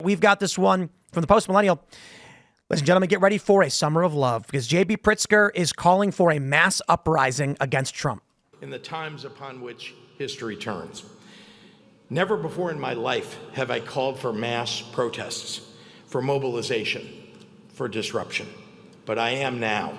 We've got this one from the Post-Millennial. Ladies and gentlemen, get ready for a summer of love because J.B. Pritsker is calling for a mass uprising against Trump. In the times upon which history turns. Never before in my life have I called for mass protests, for mobilization, for disruption. But I am now.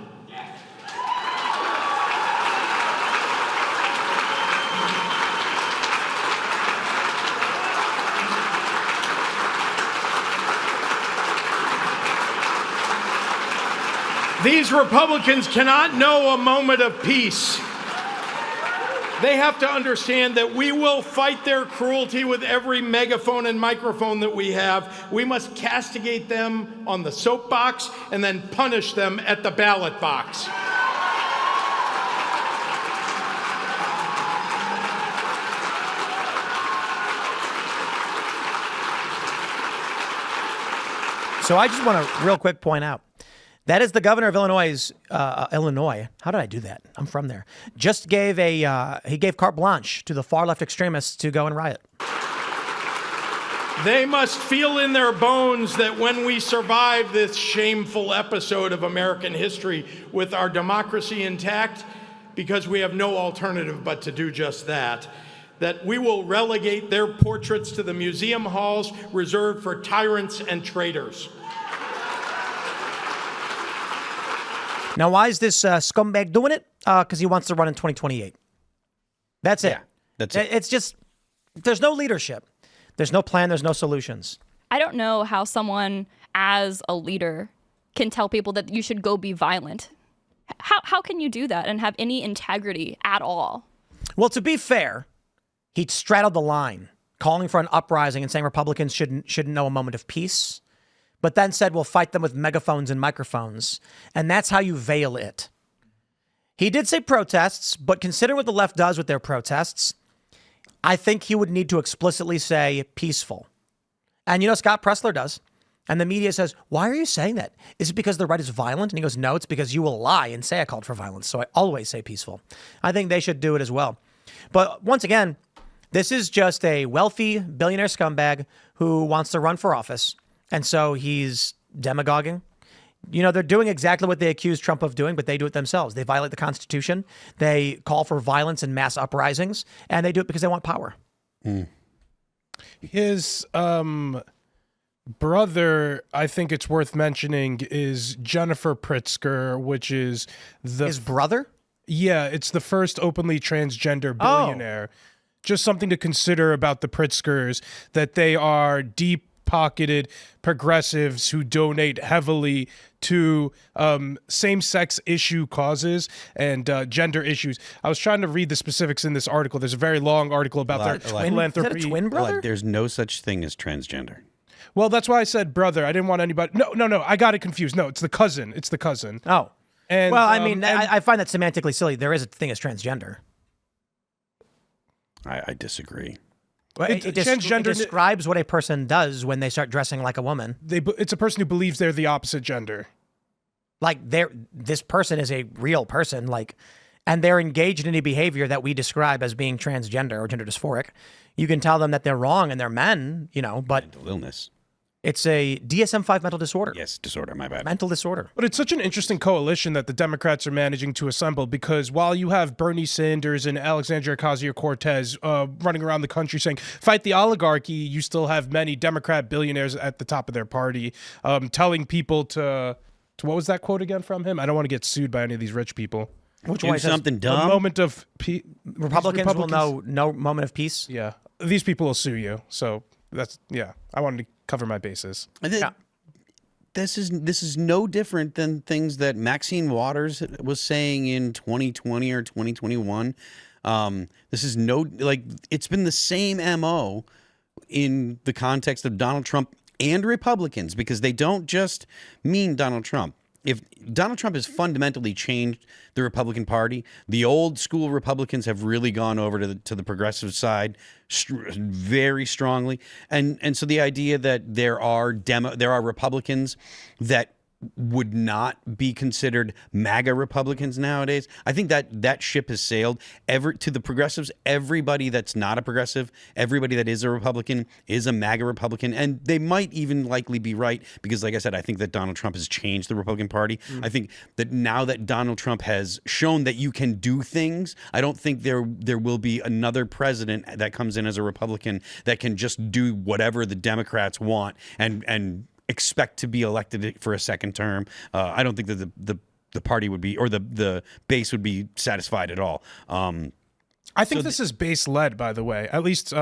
These Republicans cannot know a moment of peace. They have to understand that we will fight their cruelty with every megaphone and microphone that we have. We must castigate them on the soapbox and then punish them at the ballot box. So I just want to real quick point out, that is the governor of Illinois. Illinois. How did I do that? I'm from there. Just gave he gave carte blanche to the far left extremists to go and riot. They must feel in their bones that when we survive this shameful episode of American history with our democracy intact, because we have no alternative but to do just that, that we will relegate their portraits to the museum halls reserved for tyrants and traitors. Now, why is this scumbag doing it? Because he wants to run in 2028. That's it. Yeah, that's it. It's just, there's no leadership. There's no plan. There's no solutions. I don't know how someone as a leader can tell people that you should go be violent. How can you do that and have any integrity at all? Well, to be fair, he straddled the line, calling for an uprising and saying Republicans shouldn't know a moment of peace, but then said we'll fight them with megaphones and microphones. And that's how you veil it. He did say protests, but consider what the left does with their protests. I think he would need to explicitly say peaceful. And Scott Pressler does. And the media says, why are you saying that? Is it because the right is violent? And he goes, no, it's because you will lie and say I called for violence. So I always say peaceful. I think they should do it as well. But once again, this is just a wealthy billionaire scumbag who wants to run for office. And so he's demagoguing. They're doing exactly what they accuse Trump of doing, but they do it themselves. They violate the Constitution. They call for violence and mass uprisings, and they do it because they want power. His brother, I think it's worth mentioning, is Jennifer Pritzker, which is his brother? Yeah, it's the first openly transgender billionaire. Just something to consider about the Pritskers, that they are deep-pocketed progressives who donate heavily to same-sex issue causes and gender issues. I was trying to read the specifics in this article. There's a very long article about their philanthropy. Is that a twin brother? There's no such thing as transgender. Well, that's why I said brother. I didn't want anybody. No. I got it confused. No, it's the cousin. It's the cousin. Oh. And, well, I find that semantically silly. There is a thing as transgender. I disagree. Well, it describes what a person does when they start dressing like a woman. It's a person who believes they're the opposite gender. Like this person is a real person, and they're engaged in any behavior that we describe as being transgender or gender dysphoric. You can tell them that they're wrong and they're men, but Mental illness. It's a DSM-5 mental disorder. Yes, disorder, my bad. Mental disorder. But it's such an interesting coalition that the Democrats are managing to assemble, because while you have Bernie Sanders and Alexandria Ocasio-Cortez running around the country saying, fight the oligarchy, you still have many Democrat billionaires at the top of their party telling people to what was that quote again from him? I don't want to get sued by any of these rich people. Which one? Something dumb? A moment of Republicans will know no moment of peace. Yeah. These people will sue you. So I wanted to cover my bases. This is no different than things that Maxine Waters was saying in 2020 or 2021. This is it's been the same MO in the context of Donald Trump and Republicans, because they don't just mean Donald Trump. If Donald Trump has fundamentally changed the Republican Party, the old school Republicans have really gone over to the progressive side very strongly, and so the idea that there are Republicans that would not be considered MAGA Republicans nowadays. I think that ship has sailed. To the progressives, everybody that's not a progressive, everybody that is a Republican is a MAGA Republican, and they might even likely be right because, like I said, I think that Donald Trump has changed the Republican Party. I think that now that Donald Trump has shown that you can do things, I don't think there will be another president that comes in as a Republican that can just do whatever the Democrats want and expect to be elected for a second term. I don't think that the party would be, or the base would be satisfied at all. I think this is base led, by the way, at least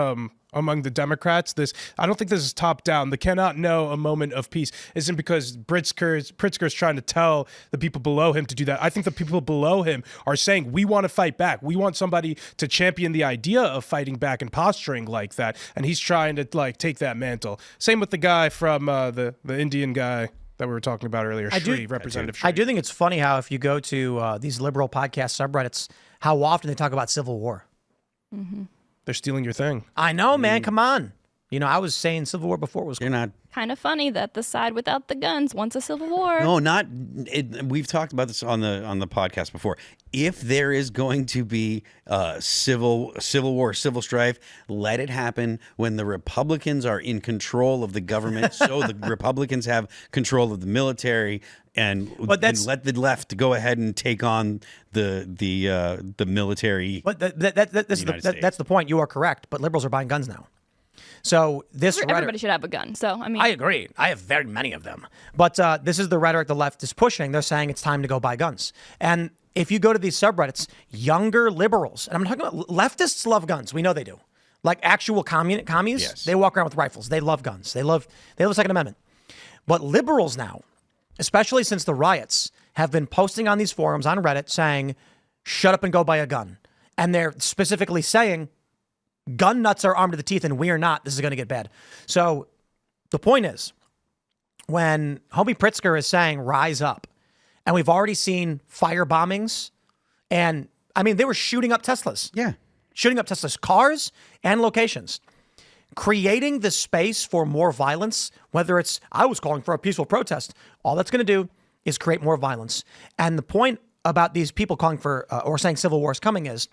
among the Democrats. I don't think this is top down. The cannot know a moment of peace isn't because Pritskers trying to tell the people below him to do that. I think the people below him are saying, we want to fight back. We want somebody to champion the idea of fighting back and posturing like that. And he's trying to take that mantle. Same with the guy from the Indian guy that we were talking about earlier, Representative Shree. I do think it's funny how if you go to these liberal podcast subreddits, how often they talk about Civil War. Mm-hmm. They're stealing your thing. I know, man. Come on. I was saying Civil War before it was. You're not. Kind of funny that the side without the guns wants a civil war. No, not. We've talked about this on the podcast before. If there is going to be civil war, civil strife, let it happen when the Republicans are in control of the government. So the Republicans have control of the military, and let the left go ahead and take on the military. But that's the point. You are correct. But liberals are buying guns now. So everybody should have a gun. So I agree. I have very many of them. But this is the rhetoric the left is pushing. They're saying it's time to go buy guns. And if you go to these subreddits, younger liberals, and I'm talking about leftists, love guns. We know they do. Like actual commies, yes. They walk around with rifles. They love guns. They love the Second Amendment. But liberals now, especially since the riots, have been posting on these forums on Reddit saying, "Shut up and go buy a gun." And they're specifically saying, gun nuts are armed to the teeth and we are not. This is going to get bad. So the point is, when homie Pritzker is saying rise up, and we've already seen fire bombings, and I mean, they were shooting up Teslas. Yeah. Shooting up Teslas, cars and locations. Creating the space for more violence, whether it's, I was calling for a peaceful protest, all that's going to do is create more violence. And the point about these people calling for, or saying civil war is coming is,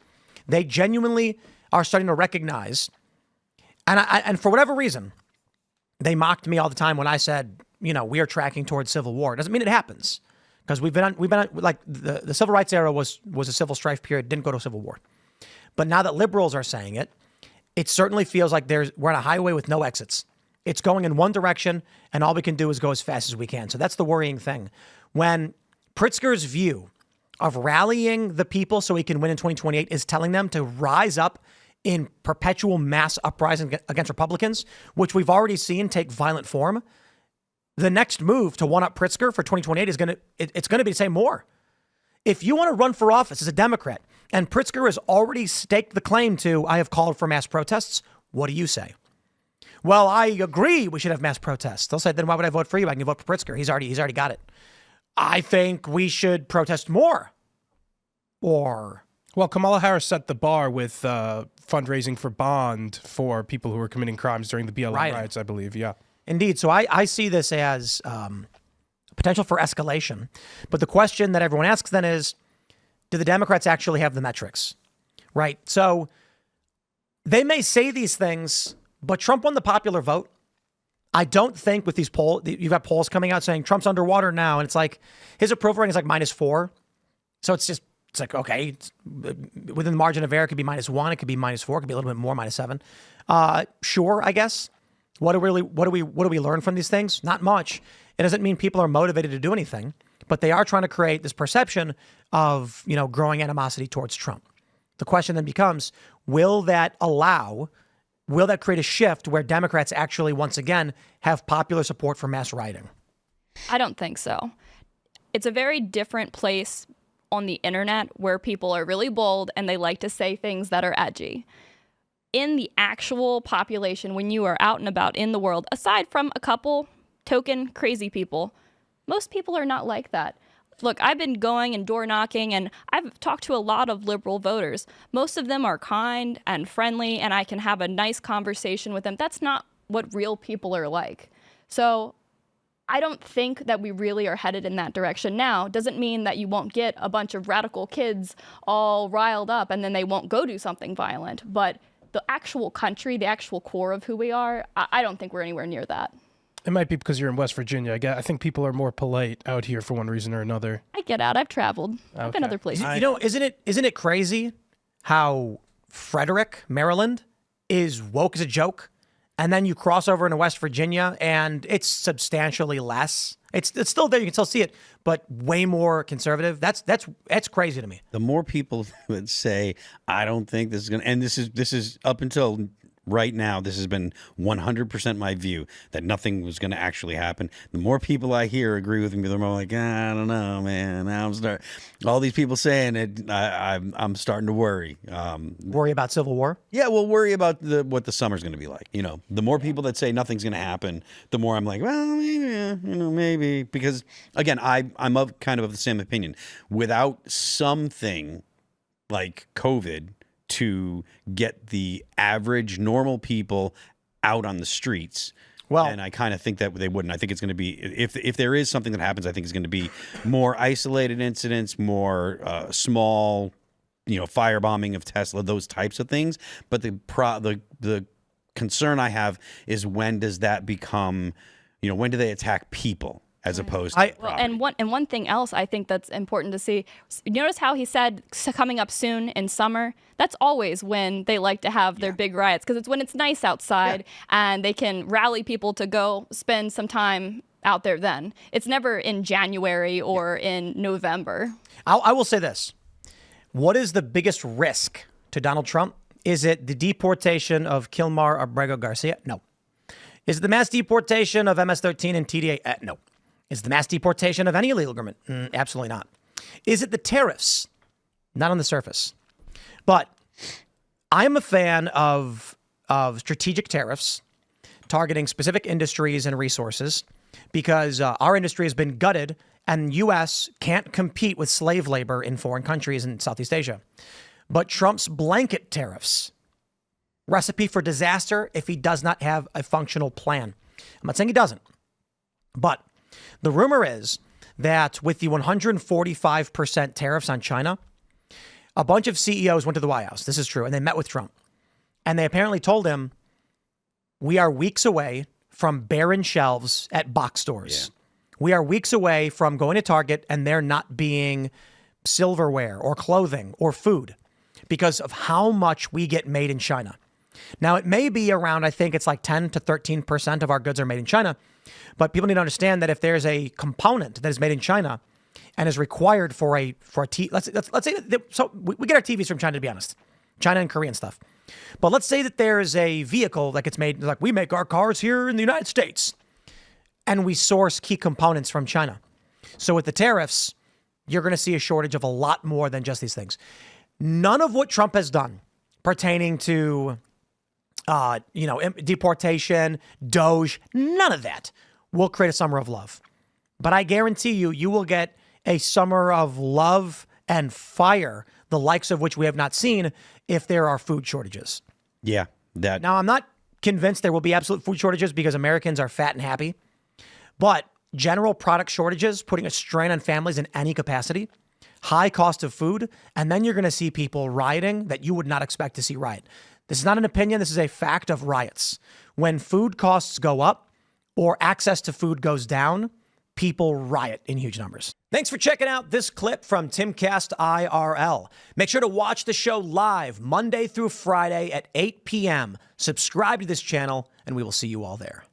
they genuinely are starting to recognize, and for whatever reason, they mocked me all the time when I said, we are tracking towards civil war. It doesn't mean it happens, because we've been on like the civil rights era was a civil strife period, didn't go to civil war. But now that liberals are saying it, it certainly feels like we're on a highway with no exits. It's going in one direction, and all we can do is go as fast as we can. So that's the worrying thing. When Pritzker's view of rallying the people so he can win in 2028 is telling them to rise up in perpetual mass uprising against Republicans, which we've already seen take violent form, the next move to one-up Pritzker for 2028 is it's going to be to say more. If you want to run for office as a Democrat, and Pritzker has already staked the claim to, I have called for mass protests, what do you say? Well, I agree we should have mass protests. They'll say, then why would I vote for you? I can vote for Pritzker. He's already got it. I think we should protest more. Well, Kamala Harris set the bar with fundraising for bond for people who were committing crimes during the BLM riots, I believe. Yeah. Indeed. So I see this as potential for escalation. But the question that everyone asks then is, do the Democrats actually have the metrics? Right. So they may say these things, but Trump won the popular vote. I don't think with these polls, you've got polls coming out saying Trump's underwater now. And it's like his approval rating is like -4. So it's like, okay, it's within the margin of error, it could be -1, it could be -4, it could be a little bit more, -7. Sure, I guess. What do we learn from these things? Not much. It doesn't mean people are motivated to do anything, but they are trying to create this perception of, growing animosity towards Trump. The question then becomes, will that create a shift where Democrats actually, once again, have popular support for mass rioting? I don't think so. It's a very different place on the internet where people are really bold and they like to say things that are edgy. In the actual population, when you are out and about in the world, aside from a couple token crazy people, most people are not like that. Look, I've been going and door knocking, and I've talked to a lot of liberal voters. Most of them are kind and friendly, and I can have a nice conversation with them. That's not what real people are like. So I don't think that we really are headed in that direction now. Doesn't mean that you won't get a bunch of radical kids all riled up and then they won't go do something violent. But the actual country, the actual core of who we are, I don't think we're anywhere near that. It might be because you're in West Virginia. I think people are more polite out here for one reason or another. I get out. I've traveled. I've been other places. You know, isn't it crazy how Frederick, Maryland, is woke as a joke, and then you cross over into West Virginia, and it's substantially less. It's still there. You can still see it, but way more conservative. That's crazy to me. The more people that say, I don't think this is going to, and this is up until right now, this has been 100% my view that nothing was going to actually happen. The more people I hear agree with me, the more I'm like, I don't know, man. Now all these people saying it, I'm starting to worry. Worry about civil war? Yeah, well, worry about what the summer's going to be like. You know, the more people that say nothing's going to happen, the more I'm like, well, maybe, maybe. Because, again, I'm of kind of the same opinion. Without something like COVID to get the average normal people out on the streets. Well, and I kind of think that they wouldn't. I think it's going to be, if there is something that happens, I think it's going to be more isolated incidents, more small, firebombing of Tesla, those types of things. But the concern I have is, when does that become, when do they attack people? As opposed to and one thing else I think that's important to see. You notice how he said coming up soon in summer? That's always when they like to have their big riots, because it's when it's nice outside and they can rally people to go spend some time out there then. It's never in January or in November. I will say this. What is the biggest risk to Donald Trump? Is it the deportation of Kilmar Abrego Garcia? No. Is it the mass deportation of MS-13 and TDA? No. Is it the mass deportation of any illegal government? Absolutely not. Is it the tariffs? Not on the surface. But I'm a fan of strategic tariffs targeting specific industries and resources, because our industry has been gutted and the U.S. can't compete with slave labor in foreign countries in Southeast Asia. But Trump's blanket tariffs, recipe for disaster if he does not have a functional plan. I'm not saying he doesn't, but the rumor is that with the 145% tariffs on China, a bunch of CEOs went to the White House. This is true. And they met with Trump. And they apparently told him, we are weeks away from barren shelves at box stores. Yeah. We are weeks away from going to Target and there not being silverware or clothing or food because of how much we get made in China. Now, it may be around, I think it's like 10 to 13% of our goods are made in China. But people need to understand that if there's a component that is made in China and is required for a let's say that, so we get our TVs from China, to be honest, China and Korean stuff. But let's say that there's a vehicle that gets made, like we make our cars here in the United States, and we source key components from China. So with the tariffs, you're going to see a shortage of a lot more than just these things. None of what Trump has done pertaining to deportation, Doge, none of that will create a summer of love. But I guarantee you will get a summer of love and fire, the likes of which we have not seen, if there are food shortages. Yeah. Now, I'm not convinced there will be absolute food shortages because Americans are fat and happy, but general product shortages, putting a strain on families in any capacity, high cost of food, and then you're going to see people rioting that you would not expect to see riot. This is not an opinion. This is a fact of riots. When food costs go up or access to food goes down, people riot in huge numbers. Thanks for checking out this clip from Timcast IRL. Make sure to watch the show live Monday through Friday at 8 p.m. Subscribe to this channel, and we will see you all there.